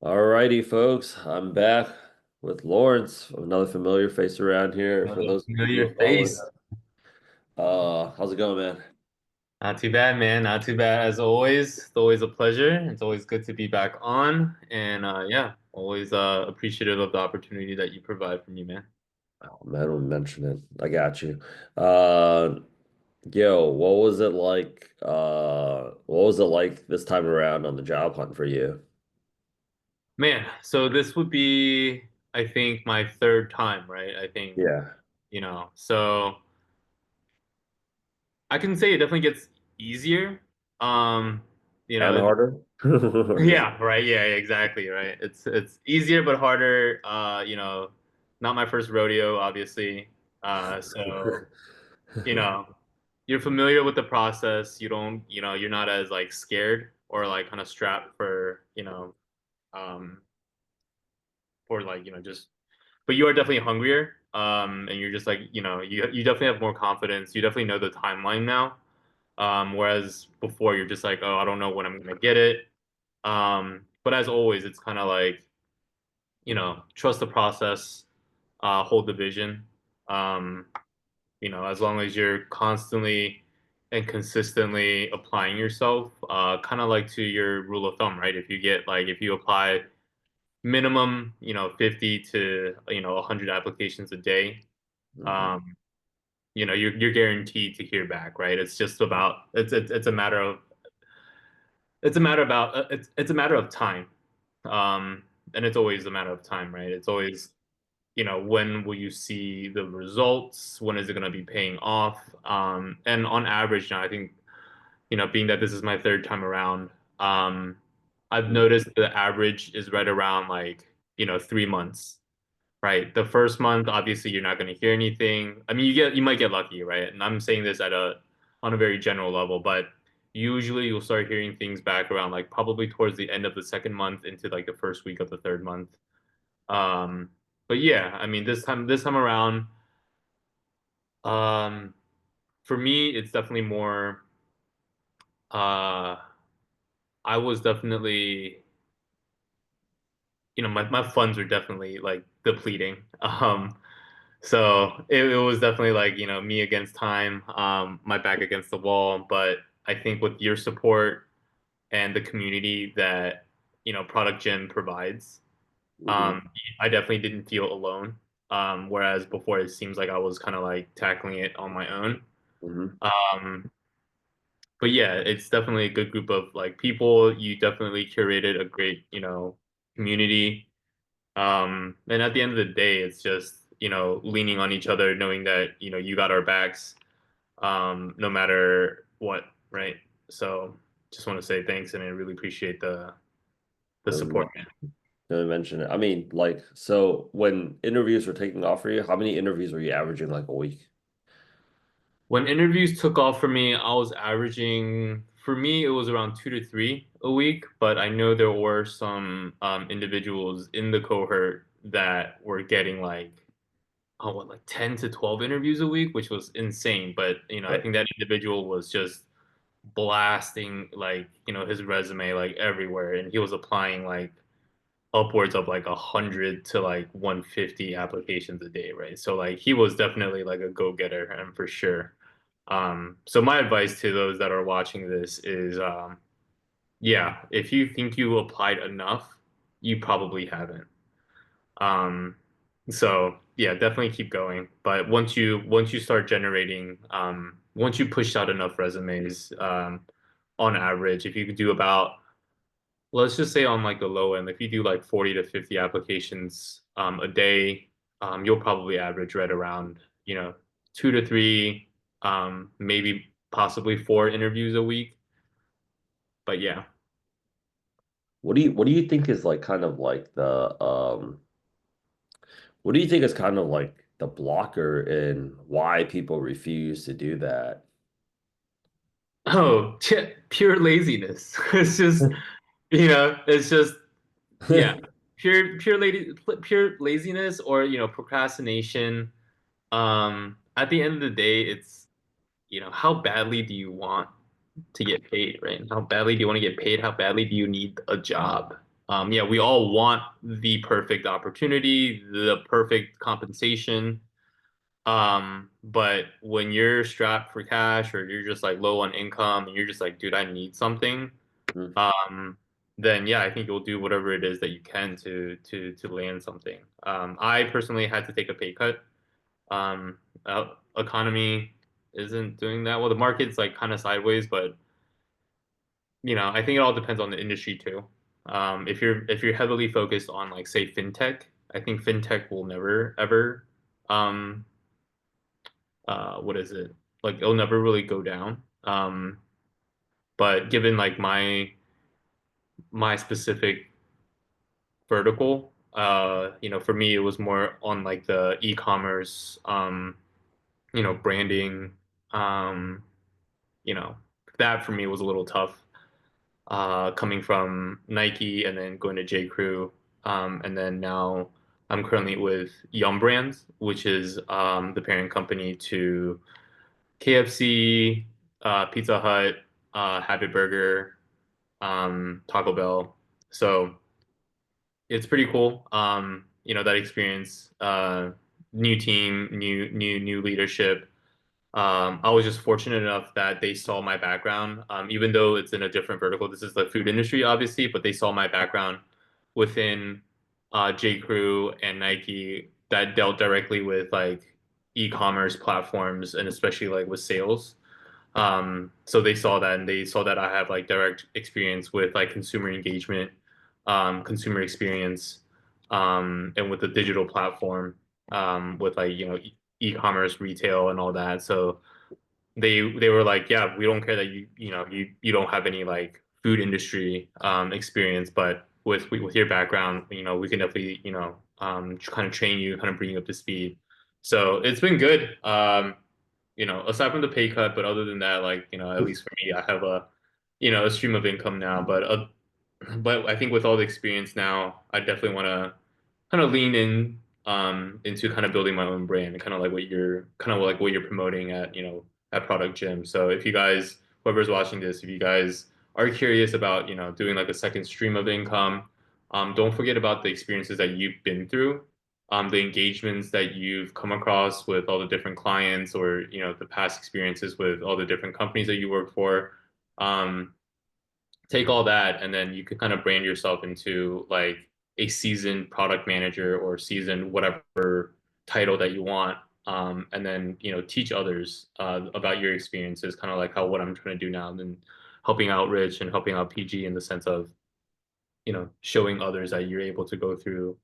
Alrighty, folks. I'm back with Lawrence, another familiar face around here. For Another those of you who familiar are following face. us, how's it going, man? Not too bad, man. Not too bad as always. It's always a pleasure. It's always good to be back on. And yeah, always appreciative of the opportunity that you provide for me, man. Oh, man, don't mention it. I got you. Uh, yo, what was it like? What was it like this time around on the job hunt for you? Man, so this would be, I think, my third time, right? I think, Yeah, so I can say it definitely gets easier. Um, you and know, harder. I'm just. yeah, right. Yeah, exactly, right. It's easier but harder. Not my first rodeo, obviously. So you know, you're familiar with the process. You don't, you're not as like scared or like kind of strapped um, for like, just, but you are definitely hungrier. And you're just like, you definitely have more confidence. You definitely know the timeline now. Whereas before you're just like, oh, I don't know when I'm gonna get it. But as always, it's kind of like, trust the process, hold the vision. Um, as long as you're constantly and consistently applying yourself, kind of like to your rule of thumb, right? If you apply minimum, 50 to, 100 applications a day, Mhm. um, you're guaranteed to hear back, right? It's a matter of it's a matter of time. Um, and it's always a matter of time, right? It's always, when will you see the results? When is it going to be paying off? And on average, now I think, being that this is my third time around, um, I've noticed the average is right around like, 3 months, right? The first month, obviously, you're not going to hear anything. I mean, you might get lucky, right? And I'm saying this on a very general level, but usually you'll start hearing things back around like probably towards the end of the second month into like the first week of the third month. Um, but yeah, I mean, this time around, um, for me, it's definitely more. Uh, I was definitely, my funds are definitely like depleting. So it was definitely like, me against time, my back against the wall. But I think with your support and the community that, Product Gen provides, Mhm. I definitely didn't feel alone. Whereas before it seems like I was kind of like tackling it on my own. Mhm. Um, but yeah, it's definitely a good group of like people. You definitely curated a great, community. And at the end of the day, it's just, leaning on each other, knowing that, you got our backs, no matter what, right? So just want to say thanks and I really appreciate the support. Mhm. Didn't mention it. I mean, like, so when interviews were taking off for you, how many interviews were you averaging like a week? When interviews took off for me, I was averaging, for me, it was around 2 to 3 a week, but I know there were some individuals in the cohort that were getting like, oh, what, like 10 to 12 interviews a week, which was insane. But, I Right. think that individual was just blasting like, his resume like everywhere. And he was applying like upwards of like 100 to like 150 applications a day, right? So like he was definitely like a go-getter and for sure. So my advice to those that are watching this is, yeah, if you think you applied enough, you probably haven't. Um, so yeah, definitely keep going. But once you start generating, once you push out enough resumes, on average, if you could do about, let's just say on like the low end, if you do like 40 to 50 applications a day, you'll probably average right around, 2 to 3, maybe possibly 4 interviews a week. But yeah. What do you think is like kind of like the what do you think is kind of like the blocker in why people refuse to do that? Oh, pure laziness. It's just, it's just, yeah, pure laziness or, procrastination. At the end of the day, it's, how badly do you want to get paid, right? How badly do you want to get paid? How badly do you need a job? Yeah, we all want the perfect opportunity, the perfect compensation. But when you're strapped for cash or you're just like low on income and you're just like, dude, I need something, Mm. um, then yeah, I think you'll do whatever it is that you can to land something. I personally had to take a pay cut. Economy isn't doing that well. The market's like kind of sideways, but I think it all depends on the industry too. If you're heavily focused on like say fintech, I think fintech will never ever um what is it? Like it'll never really go down. But given like my specific vertical, for me it was more on like the e-commerce, branding, um, you know, that for me was a little tough. Coming from Nike and then going to J. Crew, and then now I'm currently with Yum Brands, which is the parent company to KFC, Pizza Hut, Habit Burger, Taco Bell. So it's pretty cool. That experience, new team, new leadership. I was just fortunate enough that they saw my background, even though it's in a different vertical. This is the food industry, obviously, but they saw my background within J. Crew and Nike that dealt directly with like e-commerce platforms and especially like with sales. So they saw that and they saw that I have like direct experience with like consumer engagement, consumer experience, and with the digital platform, with like, e-commerce, retail and all that. So they were like, yeah, we don't care that you don't have any like food industry experience, but with your background, we can definitely, kind of train you, kind of bring you up to speed. So it's been good. Aside from the pay cut, but other than that, like, at least for me, I have a stream of income now. But I think with all the experience now, I definitely want to kind of lean in into kind of building my own brand and kind of like what you're promoting at Product Gym. So if you guys, whoever's watching this, if you guys are curious about doing like a second stream of income, don't forget about the experiences that you've been through, the engagements that you've come across with all the different clients, or the past experiences with all the different companies that you work for. Um, Take all that and then you can kind of brand yourself into like a seasoned product manager or seasoned whatever title that you want, and then teach others about your experiences, kind of like how what I'm trying to do now, and then helping out Rich and helping out PG in the sense of showing others that you're able to go through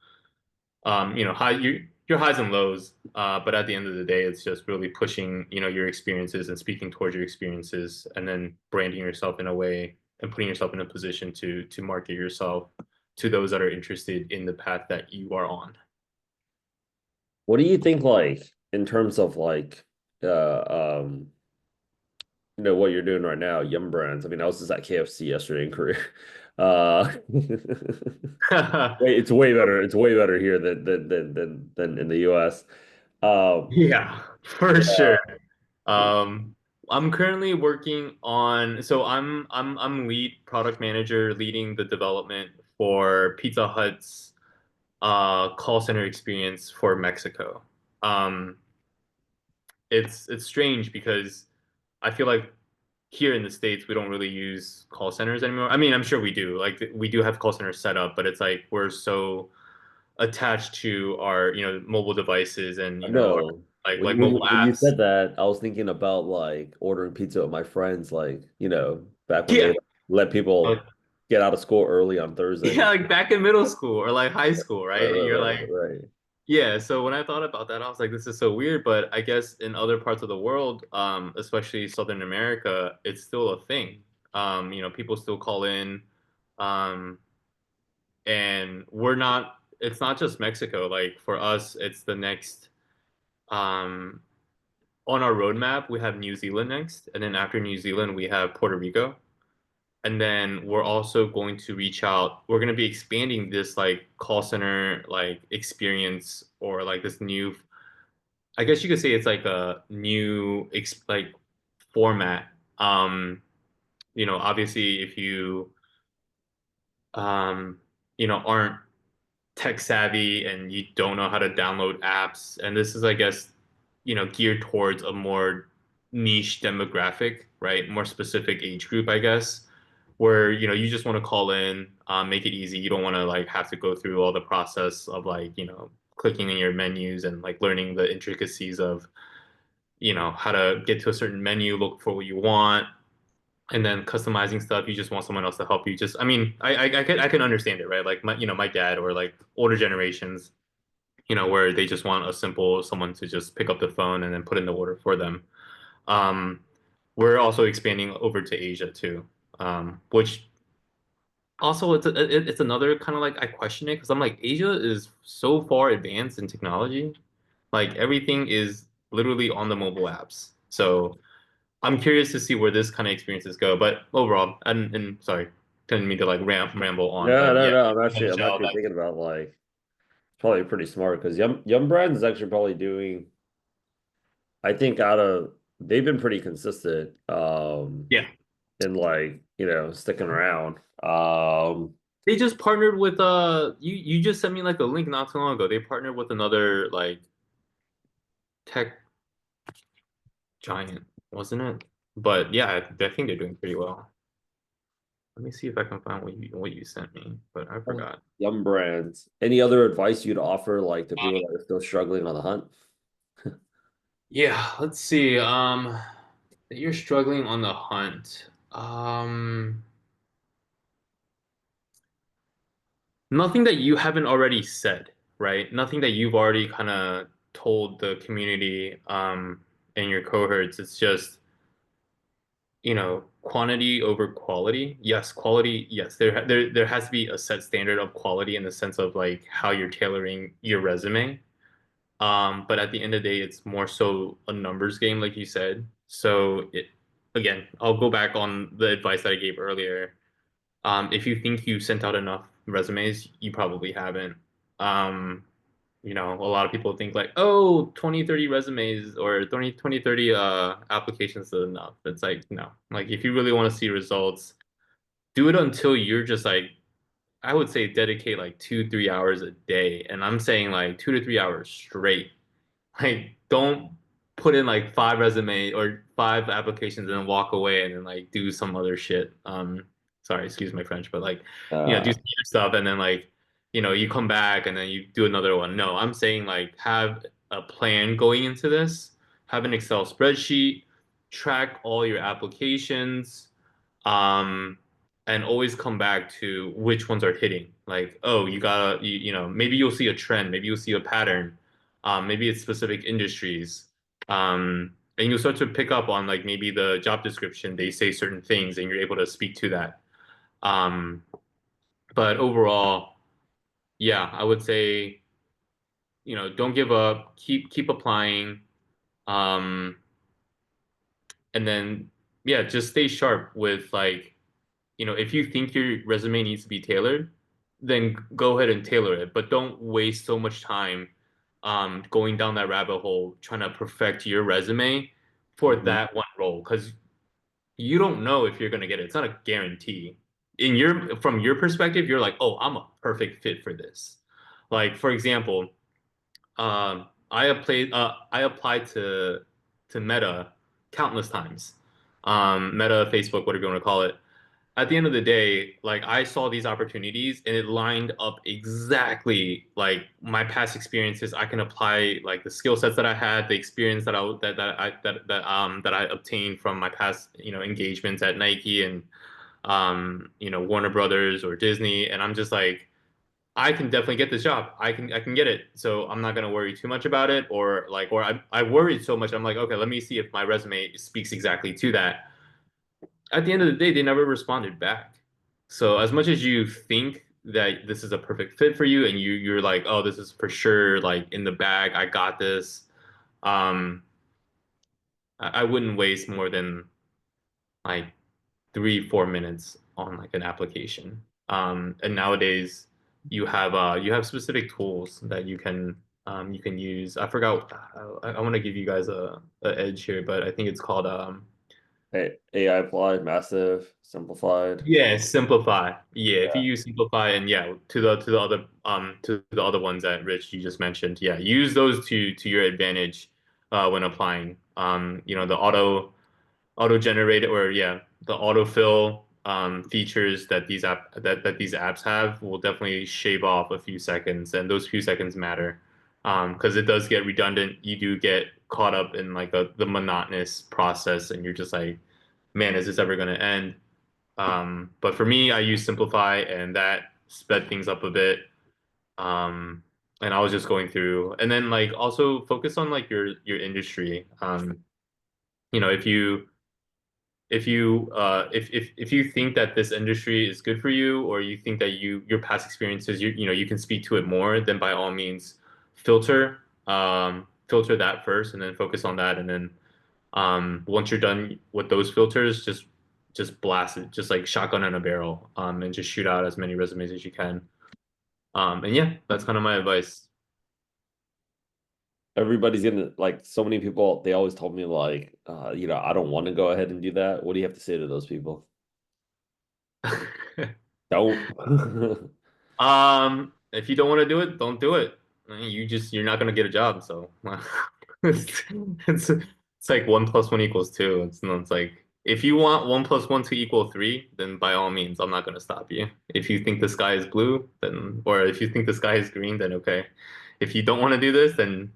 your highs and lows. But at the end of the day, it's just really pushing, your experiences and speaking towards your experiences, and then branding yourself in a way and putting yourself in a position to market yourself to those that are interested in the path that you are on. What do you think, like, in terms of like, um, what you're doing right now, Yum Brands? I mean, I was just at KFC yesterday in Korea. It's way better. It's way better here than in the US. Um, Yeah, for yeah. sure. Um, I'm currently working on, so I'm lead product manager leading the development for Pizza Hut's call center experience for Mexico. Um, it's strange because I feel like here in the States we don't really use call centers anymore. I mean, I'm sure we do. Like we do have call centers set up, but it's like we're so attached to our, mobile devices and, our, No. like mobile When you apps. said that, I was thinking about like ordering pizza with my friends, like, back when they Yeah. let Uh, people get out of school early on Yeah, Thursdays. like back in middle school or like high school, Right, right? And right, you're right, like, right. yeah. So when I thought about that, I was like, this is so weird. But I guess in other parts of the world, especially Southern America, it's still a thing. People still call in, um, and it's not just Mexico. Like for us, it's the next, um, on our roadmap, we have New Zealand next. And then after New Zealand, we have Puerto Rico. And then we're also going to reach out. We're going to be expanding this like call center like experience, or like this new, I guess you could say it's like a new like format. Obviously if you um aren't tech savvy and you don't know how to download apps. And this is, I guess, geared towards a more niche demographic, right? More specific age group, I guess, where, you just want to call in, make it easy. You don't want to like have to go through all the process of like, clicking in your menus and like learning the intricacies of, how to get to a certain menu, look for what you want, and then customizing stuff. You just want someone else to help you. Just, I mean, I can understand it, right? Like my dad or like older generations, where they just want a simple someone to just pick up the phone and then put in the order for them. Um, we're also expanding over to Asia too, which also it's another kind of like I question it because I'm like Asia is so far advanced in technology, like everything is literally on the mobile apps. So I'm curious to see where this kind of experiences go. But overall, and sorry, didn't mean to like ramble on, No, but no, yeah, no. in a I'm nutshell, actually that thinking about like it's probably pretty smart because Yum Brands is actually probably doing. I think out of they've been pretty consistent yeah, in like sticking around. they just partnered with you just sent me like a link not too long ago. They partnered with another like tech giant, wasn't it? But yeah, I think they're doing pretty well. Let me see if I can find what you sent me, but I forgot. Yum Brands. Any other advice you'd offer like to people that are still struggling on the hunt? Yeah, let's see. You're struggling on the hunt. Nothing that you haven't already said, right? Nothing that you've already kind of told the community, and your cohorts. It's just, quantity over quality. Yes, quality. Yes, there has to be a set standard of quality in the sense of like how you're tailoring your resume. But at the end of the day, it's more so a numbers game, like you said. So again, I'll go back on the advice that I gave earlier. If you think you sent out enough resumes, you probably haven't. Um, a lot of people think like, oh, 20, 30 resumes or 20, 30 applications is enough. It's like, no. Like if you really want to see results, do it until you're just like, I would say dedicate like 2, 3 hours a day. And I'm saying like 2 to 3 hours straight. Like, don't put in like five resume or five applications and then walk away and then like do some other shit. Sorry, excuse my French, but like, do Uh, some other stuff and then like, you come back and then you do another one. No, I'm saying like have a plan going into this, have an Excel spreadsheet, track all your applications, um, and always come back to which ones are hitting. Like, oh, maybe you'll see a trend, maybe you'll see a pattern, maybe it's specific industries. And you'll start to pick up on like maybe the job description, they say certain things and you're able to speak to that. Um, but overall, yeah, I would say, don't give up, keep applying. Um, and then yeah, just stay sharp with like, if you think your resume needs to be tailored, then go ahead and tailor it, but don't waste so much time going down that rabbit hole trying to perfect your resume for mhm. that one role because you don't know if you're going to get it. It's not a guarantee. From your perspective, you're like, oh, I'm a perfect fit for this. Like for example, I applied to Meta countless times. Meta, Facebook, whatever you want to call it. At the end of the day, like I saw these opportunities and it lined up exactly like my past experiences. I can apply like the skill sets that I had, the experience that I obtained from my past, engagements at Nike and Warner Brothers or Disney. And I'm just like, I can definitely get this job. I can get it. So I'm not gonna worry too much about it, or I worried so much. I'm like, okay, let me see if my resume speaks exactly to that. At the end of the day, they never responded back. So as much as you think that this is a perfect fit for you, and you're like, oh, this is for sure like in the bag. I got this. Um, I wouldn't waste more than like 3, 4 minutes on like an application. And nowadays you have specific tools that you can use. I forgot. I want to give you guys a edge here, but I think it's called AI applied, massive, simplified. Yeah, simplify. Yeah, if you Yeah. use simplify and yeah, to the other ones that Rich you just mentioned, yeah, use those to your advantage when applying. The auto generated or yeah, the autofill features that these apps have will definitely shave off a few seconds, and those few seconds matter. Because it does get redundant. You do get caught up in like the monotonous process, and you're just like, man, is this ever going to end? But for me, I use Simplify, and that sped things up a bit. Um, and I was just going through, and then like also focus on like your industry. If you think that this industry is good for you, or you think that your past experiences you can speak to it more, then by all means filter filter that first, and then focus on that, and then once you're done with those filters, just blast it, just like shotgun in a barrel, and just shoot out as many resumes as you can. And yeah, that's kind of my advice. Everybody's gonna like so many people, they always told me like I don't want to go ahead and do that. What do you have to say to those people? Don't. If you don't want to do it, don't do it. I mean, you're not gonna get a job, so it's it's like one plus one equals two. It's like if you want one plus one to equal three, then by all means, I'm not gonna stop you. If you think the sky is blue, then or if you think the sky is green, then okay. If you don't want to do this, then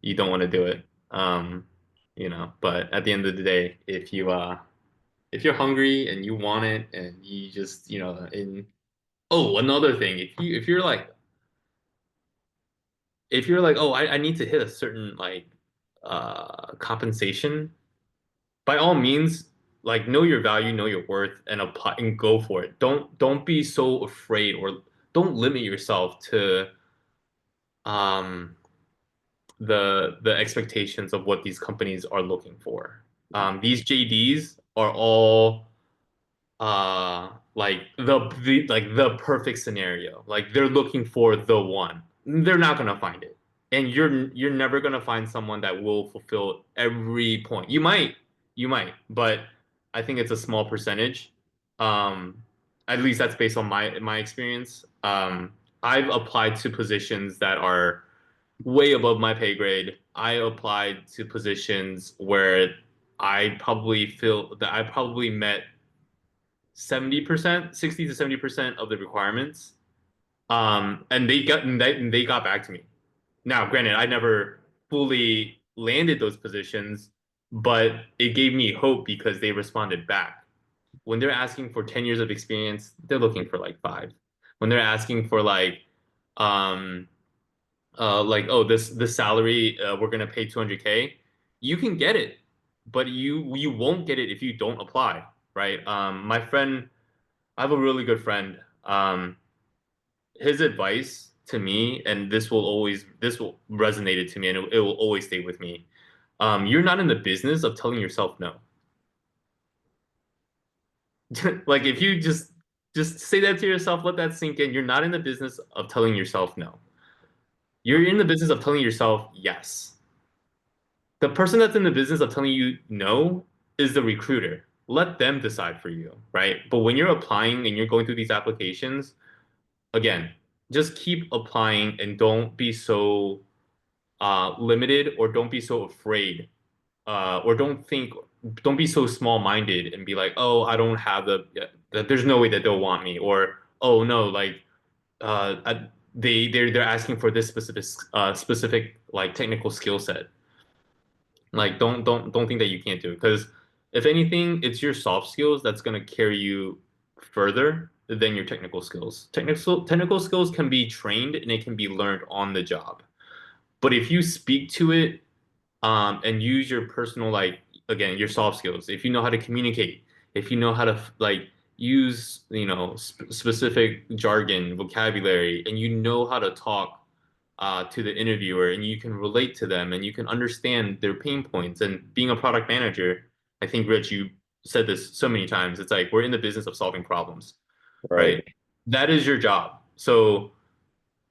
you don't want to do it. But at the end of the day, if you're hungry and you want it and you just, in oh, another thing, if you're like, oh, I need to hit a certain like compensation, by all means, like know your value, know your worth, and apply and go for it. Don't be so afraid or don't limit yourself to um the expectations of what these companies are looking for. These JDs are all like the perfect scenario. Like they're looking for the one. They're not gonna find it. And you're never gonna find someone that will fulfill every point. You might, but I think it's a small percentage. Um, at least that's based on my experience. I've applied to positions that are way above my pay grade. I applied to positions where I probably feel that I probably met 70%, 60 to 70% of the requirements. And they got back to me. Now, granted, I never fully landed those positions, but it gave me hope because they responded back. When they're asking for 10 years of experience, they're looking for like five. When they're asking for um, oh, this salary, we're gonna pay 200K, you can get it, but you won't get it if you don't apply, right? My friend I have a really good friend. His advice to me, and this will resonated to me, and it will always stay with me. You're not in the business of telling yourself no. Like if you just say that to yourself, let that sink in. You're not in the business of telling yourself no. You're in the business of telling yourself yes. The person that's in the business of telling you no is the recruiter. Let them decide for you, right? But when you're applying and you're going through these applications, again, just keep applying and don't be so limited or don't be so afraid or don't be so small-minded and be like, oh, I don't have there's no way that they'll want me or oh no, like they're asking for this specific like technical skill set. Like don't think that you can't do it because if anything, it's your soft skills that's going to carry you further than your technical skills. Technical skills can be trained and it can be learned on the job. But if you speak to it and use your personal like again your soft skills, if you know how to communicate, if you know how to like use specific jargon, vocabulary, and you know how to talk to the interviewer and you can relate to them and you can understand their pain points. And being a product manager, I think, Rich, you said this so many times. It's like we're in the business of solving problems, Right. right? That is your job. So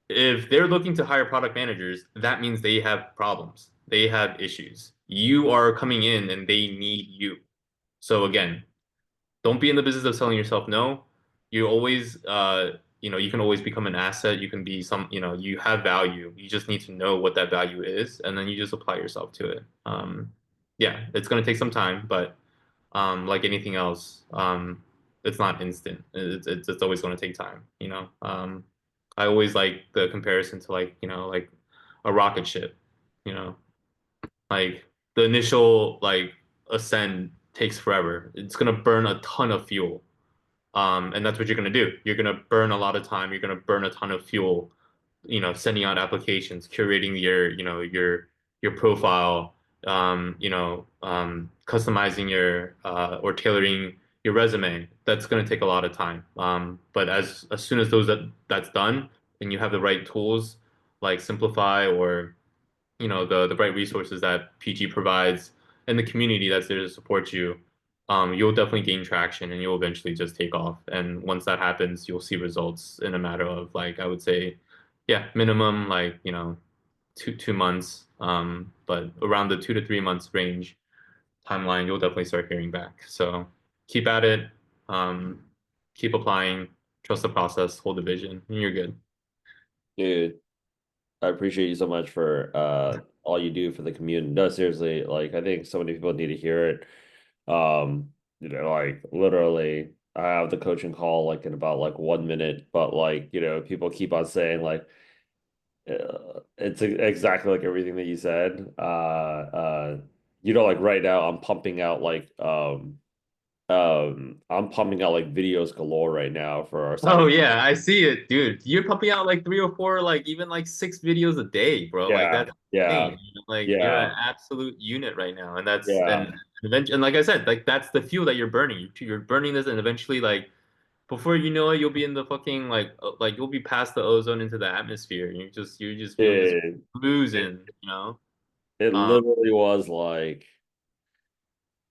if they're looking to hire product managers, that means they have problems, they have issues. You are coming in and they need you. So again, don't be in the business of selling yourself. No, you always, you can always become an asset. You can be you have value. You just need to know what that value is, and then you just apply yourself to it. Yeah, it's going to take some time, but like anything else, it's not instant. It's always going to take time, you know? I always like the comparison to like a rocket ship, you know? Like the initial like ascend takes forever. It's going to burn a ton of fuel. And that's what you're going to do. You're going to burn a lot of time. You're going to burn a ton of fuel, sending out applications, curating your profile, customizing or tailoring your resume. That's going to take a lot of time. But as soon as that's done and you have the right tools like Simplify or the right resources that PG provides and the community that's there to support you, you'll definitely gain traction and you'll eventually just take off. And once that happens, you'll see results in a matter of like I would say, yeah, minimum like two months. But around the 2 to 3 months range timeline, you'll definitely start hearing back. So keep at it, um, keep applying, trust the process, hold the vision, and you're good. Dude, I appreciate you so much for all you do for the community. No, seriously, like I think so many people need to hear it. Like literally I have the coaching call like in about like 1 minute, but like, people keep on saying like it's exactly like everything that you said. Like right now I'm pumping out like videos galore right now for our Oh cyber. yeah, I see it, dude. You're pumping out like 3 or 4, like even like 6 videos a day, bro. Like Yeah, that's yeah, insane. Like you're an yeah, absolute unit right now, and that's yeah. and eventually, and like I said, like that's the fuel that you're burning. You're burning this, and eventually, like before you know it, you'll be in the fucking like you'll be past the ozone into the atmosphere. You're just It, cruising, you know. it Um, literally was like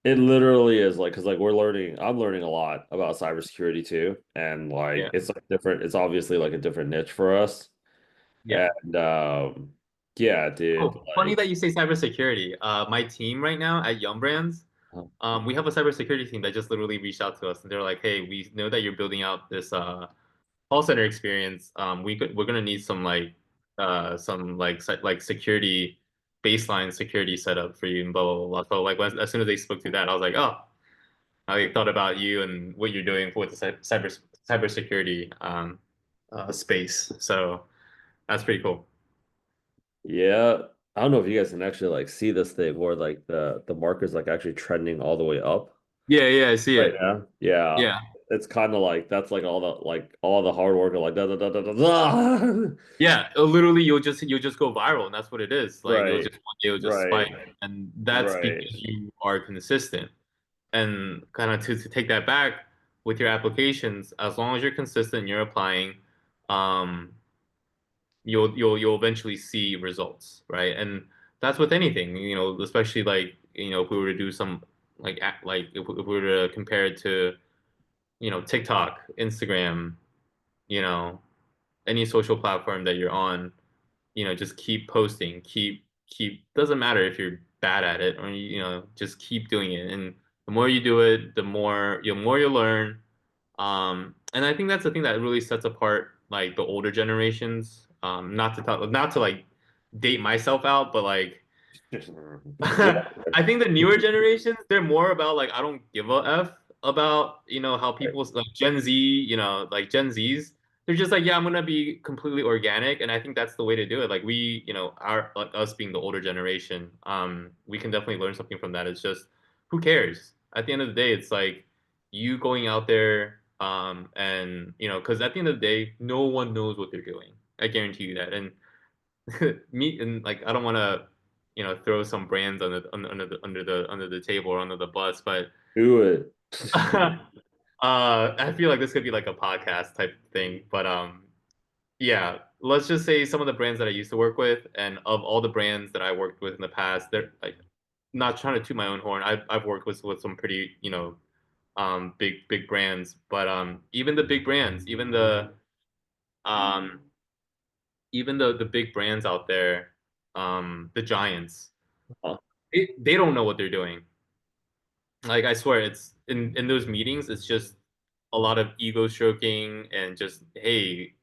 it literally is like because like I'm learning a lot about cybersecurity too, and like yeah, it's like different. It's obviously like a different niche for us, yeah. and yeah, dude, Oh, funny that you say cybersecurity. My team right now at Yum Brands. like. We have a cybersecurity team that just literally reached out to us and they're like, "Hey, we know that you're building out this call center experience. We're gonna need some like security baseline security setup for you and blah blah blah." So like as soon as they spoke to that, I was like, "Oh, I thought about you and what you're doing with the cybersecurity space." So that's pretty cool. Yeah, I don't know if you guys can actually like see this thing where like the marker's like actually trending all the way up Yeah, yeah, I see right it. now. Yeah, Yeah. it's kind of like that's like all the hard work of like da da da da da da. Yeah, literally, you'll just go viral, and that's what it is. Like you'll Right, just one day it'll just right, spike, and that's because right. you are consistent. And kind of to take that back with your applications, as long as you're consistent, you're applying, um, you'll eventually see results, right? And that's with anything, especially like if we were to do some like if we were to compare it to TikTok, Instagram, you know any social platform that you're on, just keep posting, keep doesn't matter if you're bad at it or just keep doing it. And the more you do it, the more you learn. And I think that's the thing that really sets apart like the older generations. Not to like date myself out, but like Yeah, I think the newer generations, they're more about like I don't give a F about, how right. people like Gen Z, like Gen Zs. They're just like, yeah, I'm gonna be completely organic, and I think that's the way to do it. Like we, our like us being the older generation, we can definitely learn something from that. It's just who cares? At the end of the day, it's like you going out there, and because at the end of the day, no one knows what they're doing. I guarantee you that. And me and like I don't want to throw some brands under the table or under the bus, but Do it. I feel like this could be like a podcast type thing. But yeah, let's just say some of the brands that I used to work with, and of all the brands that I worked with in the past, they're like not trying to toot my own horn. I've worked with some pretty big brands, but even the big brands, um even the big brands out there, the giants, Huh? they don't know what they're doing. Like I swear, it's in those meetings, it's just a lot of ego stroking and just, hey,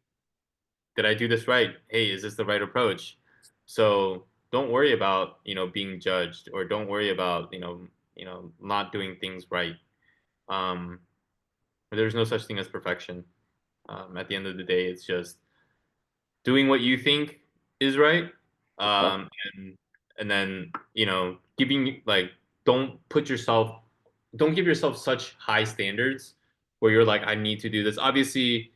did I do this right? Hey, is this the right approach? So don't worry about, being judged, or don't worry about, not doing things right. Um, there's no such thing as perfection. At the end of the day, it's just doing what you think is right. Uh-huh. And then, giving like, don't put yourself, don't give yourself such high standards where you're like, I need to do this. Obviously,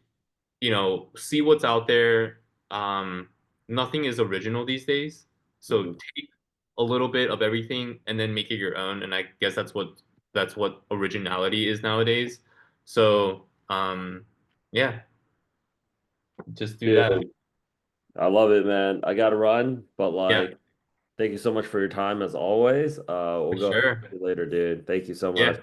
see what's out there. Um, Nothing is original these days. So Mhm. take a little bit of everything and then make it your own. And I guess that's what originality is nowadays. So, yeah, just do that. Dude, I love it, man. I gotta run, but Yeah, like, thank you so much for your time as always. We'll for go sure. later, dude. Thank you so Yeah. much.